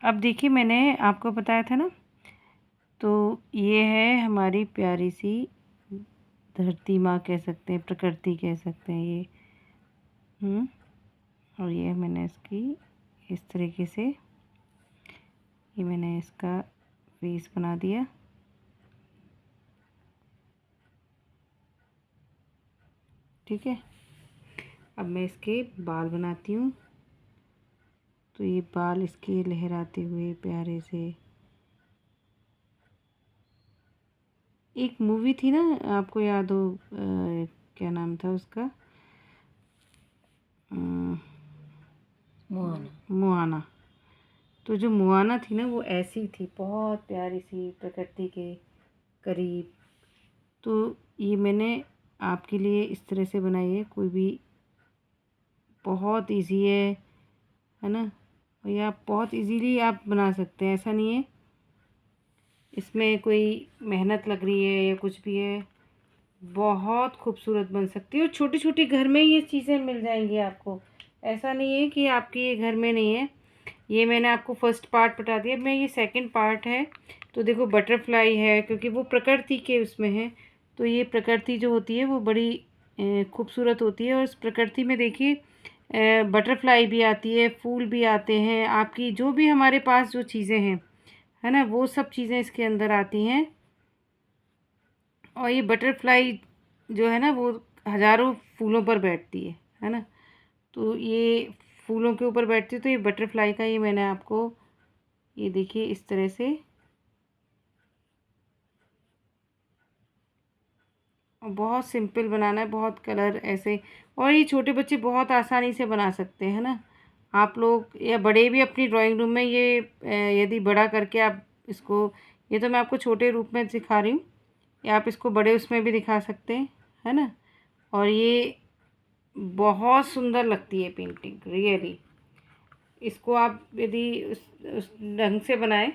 अब देखिए मैंने आपको बताया था ना, तो ये है हमारी प्यारी सी धरती माँ कह सकते हैं, प्रकृति कह सकते हैं ये। और ये मैंने इसकी इस तरीके से ये मैंने इसका फेस बना दिया। ठीक है, अब मैं इसके बाल बनाती हूँ। तो ये बाल इसके लहराते हुए प्यारे से, एक मूवी थी ना, आपको याद हो क्या नाम था उसका, मोआना। तो जो मोआना थी ना, वो ऐसी थी, बहुत प्यारी सी प्रकृति के करीब। तो ये मैंने आपके लिए इस तरह से बनाई है, कोई भी बहुत इजी है ना। और ये आप बहुत इजीली आप बना सकते हैं, ऐसा नहीं है इसमें कोई मेहनत लग रही है या कुछ भी है, बहुत खूबसूरत बन सकती है। और छोटी छोटी घर में ये चीज़ें मिल जाएंगी आपको, ऐसा नहीं है कि आपके ये घर में नहीं है। ये मैंने आपको फर्स्ट पार्ट बता दिया, मैं ये सेकंड पार्ट है। तो देखो बटरफ्लाई है, क्योंकि वो प्रकृति के उसमें है। तो ये प्रकृति जो होती है वो बड़ी खूबसूरत होती है। और उस प्रकृति में देखिए बटरफ्लाई भी आती है, फूल भी आते हैं, आपकी जो भी हमारे पास जो चीज़ें हैं, है ना, वो सब चीज़ें इसके अंदर आती हैं। और ये बटरफ्लाई जो है ना, वो हज़ारों फूलों पर बैठती है ना। तो ये फूलों के ऊपर बैठती है। तो ये बटरफ्लाई का ये मैंने आपको, ये देखिए इस तरह से, और बहुत सिंपल बनाना है, बहुत कलर ऐसे। और ये छोटे बच्चे बहुत आसानी से बना सकते हैं ना, आप लोग या बड़े भी अपनी ड्राइंग रूम में ये यदि बड़ा करके आप इसको, ये तो मैं आपको छोटे रूप में सिखा रही हूँ, या आप इसको बड़े उसमें भी दिखा सकते हैं, है ना। और ये बहुत सुंदर लगती है पेंटिंग रियली। इसको आप यदि उस ढंग से बनाएं,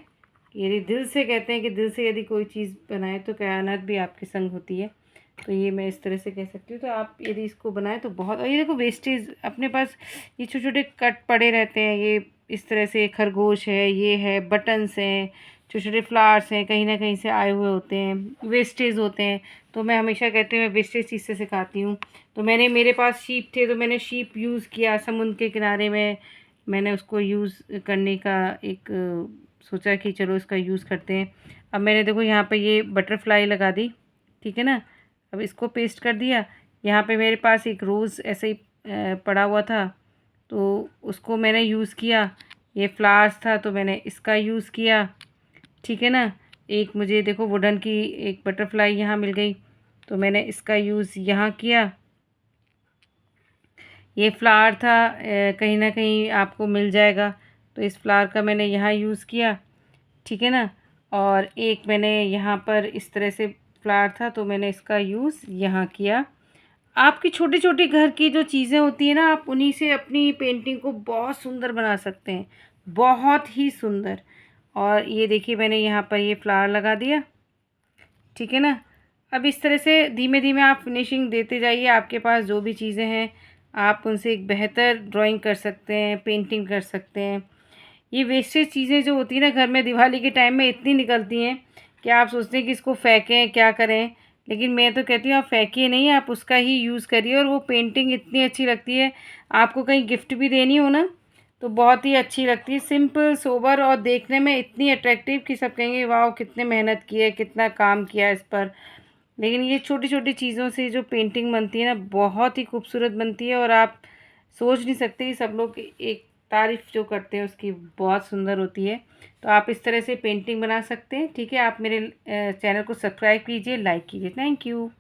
यदि दिल से, कहते हैं कि दिल से यदि कोई चीज़ बनाए तो कायनात भी आपके संग होती है। तो ये मैं इस तरह से कह सकती हूँ। तो आप यदि इसको बनाएं तो बहुत, और ये देखो वेस्टेज अपने पास, ये छोटे छोटे कट पड़े रहते हैं, ये इस तरह से खरगोश है, ये है बटन्स हैं, छोटे छोटे फ्लावर्स हैं, कहीं ना कहीं से आए हुए होते हैं, वेस्टेज होते हैं। तो मैं हमेशा कहती हूँ मैं वेस्टेज चीज़ से सिखाती हूँ। तो मैंने, मेरे पास शीप थे तो मैंने शीप यूज़ किया, समुद्र के किनारे में मैंने उसको यूज़ करने का एक सोचा कि चलो इसका यूज़ करते हैं। अब मैंने देखो यहाँ पे ये बटरफ्लाई लगा दी, ठीक है ना। अब इसको पेस्ट कर दिया। यहाँ पे मेरे पास एक रोज़ ऐसे ही पड़ा हुआ था, तो उसको मैंने यूज़ किया। ये फ्लावर्स था तो मैंने इसका यूज़ किया, ठीक है ना। एक मुझे देखो वुडन की एक बटरफ्लाई यहाँ मिल गई, तो मैंने इसका यूज़ यहाँ किया। ये फ्लावर था, कहीं ना कहीं आपको मिल जाएगा, तो इस फ्लावर का मैंने यहाँ यूज़ किया, ठीक है ना। और एक मैंने यहाँ पर इस तरह से फ्लावर था, तो मैंने इसका यूज़ यहाँ किया। आपकी छोटी छोटी घर की जो चीज़ें होती हैं ना, आप उन्हीं से अपनी पेंटिंग को बहुत सुंदर बना सकते हैं, बहुत ही सुंदर। और ये देखिए मैंने यहाँ पर ये फ्लावर लगा दिया, ठीक है ना। अब इस तरह से धीमे धीमे आप फिनिशिंग देते जाइए, आपके पास जो भी चीज़ें हैं आप उनसे एक बेहतर ड्राइंग कर सकते हैं, पेंटिंग कर सकते हैं। ये वेस्टेज चीज़ें जो होती हैं ना घर में, दिवाली के टाइम में इतनी निकलती हैं कि आप सोचते हैं कि इसको फेंकें, क्या करें। लेकिन मैं तो कहती हूँ आप फेंकिए नहीं, आप उसका ही यूज़ करिए। और वो पेंटिंग इतनी अच्छी लगती है, आपको कहीं गिफ्ट भी देनी हो ना, तो बहुत ही अच्छी लगती है, सिंपल सोबर और देखने में इतनी अट्रैक्टिव कि सब कहेंगे वाह कितने मेहनत की है, कितना काम किया है इस पर। लेकिन ये छोटी छोटी चीज़ों से जो पेंटिंग बनती है ना, बहुत ही खूबसूरत बनती है। और आप सोच नहीं सकते कि सब लोग एक तारीफ़ जो करते हैं उसकी, बहुत सुंदर होती है। तो आप इस तरह से पेंटिंग बना सकते हैं, ठीक है। आप मेरे चैनल को सब्सक्राइब कीजिए, लाइक कीजिए। Thank you.